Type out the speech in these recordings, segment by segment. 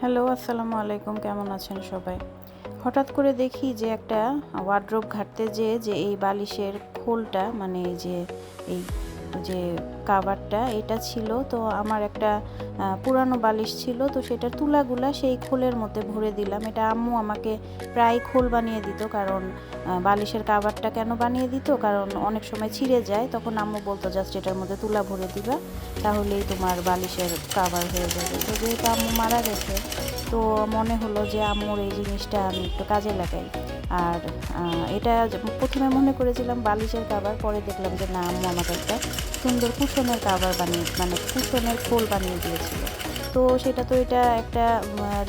Hello, আসসালামু আলাইকুম। কেমন আছেন সবাই? হঠাৎ করে দেখি যে একটা ওয়ারড্রোব ঘাঁটতে যেয়ে যে এই বালিশের খোলটা মানে এই এই যে কাভারটা এটা ছিল। তো আমার একটা পুরানো বালিশ ছিল, তো সেটার তুলাগুলা সেই খোলের মধ্যে ভরে দিলাম। এটা আম্মু আমাকে প্রায় খোল বানিয়ে দিত, কারণ বালিশের কাভারটা কেন বানিয়ে দিত, কারণ অনেক সময় ছিঁড়ে যায়। তখন আম্মু বলতো জাস্ট এটার মধ্যে তুলা ভরে দিবা, তাহলেই তোমার বালিশের কাভার হয়ে যাবে। তো যেহেতু আম্মু মারা গেছে, তো মনে হলো যে আম্মুর এই জিনিসটা আমি একটু কাজে লাগাই। আর এটা প্রথমে মনে করেছিলাম বালিশের কাভার, পরে দেখলাম যে না, আম্মু আমাকে একটা সুন্দর কুশনের কাভার বানিয়ে মানে কুশনের খোল বানিয়ে দিয়েছিল। তো সেটা তো এটা একটা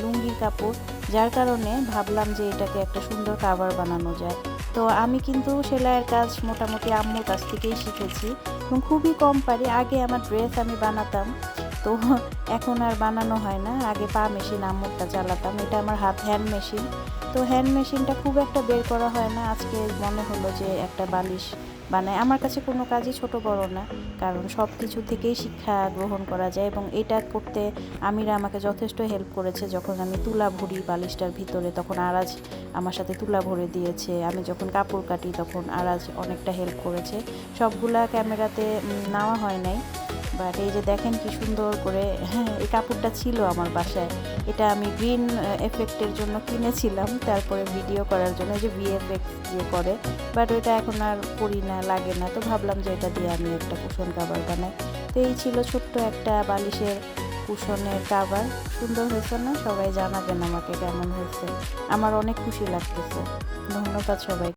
লুঙ্গির কাপড়, যার কারণে ভাবলাম যে এটাকে একটা সুন্দর কাভার বানানো যায়। তো আমি কিন্তু সেলাইয়ের কাজ মোটামুটি আম্মুর কাছ থেকেই শিখেছি এবং খুবই কম পারি। আগে আমার ড্রেস আমি বানাতাম, তো এখন আর বানানো হয় না। আগে পা মেশিন আম্মুরটা চালাতাম, এটা আমার হ্যান্ড মেশিন। তো হ্যান্ড মেশিনটা খুব একটা বের করা হয় না। আজকে মনে হলো যে একটা বালিশ বানায়। আমার কাছে কোনো কাজই ছোট বড় না, কারণ সব কিছু থেকেই শিক্ষা গ্রহণ করা যায়। এবং এটা করতে আমিরা আমাকে যথেষ্ট হেল্প করেছে। যখন আমি তুলা ভরি বালিশটার ভিতরে, তখন আরাজ আমার সাথে তুলা ভরে দিয়েছে। আমি যখন কাপড় কাটি, তখন আরাজ অনেকটা হেল্প করেছে। সবগুলা ক্যামেরাতে নেওয়া হয় নাই, বাট এই যে দেখেন কি সুন্দর করে, হ্যাঁ, এই কাপড়টা ছিল আমার বাসায়। এটা আমি গ্রিন এফেক্টের জন্য কিনেছিলাম, তারপরে ভিডিও করার জন্য, যে ভিএফএক্স যে করে, বাট ওইটা এখন আর করি না, লাগে না। তো ভাবলাম যে এটা দিয়ে আমি একটা কুশন কাভার বানাই। তো এই ছিল ছোট্ট একটা বালিশের কুশনের কাভার। সুন্দর হয়েছে না? সবাই জানাবেন আমাকে কেমন হয়েছে। আমার অনেক খুশি লাগতেছে। ধন্যবাদ সবাই।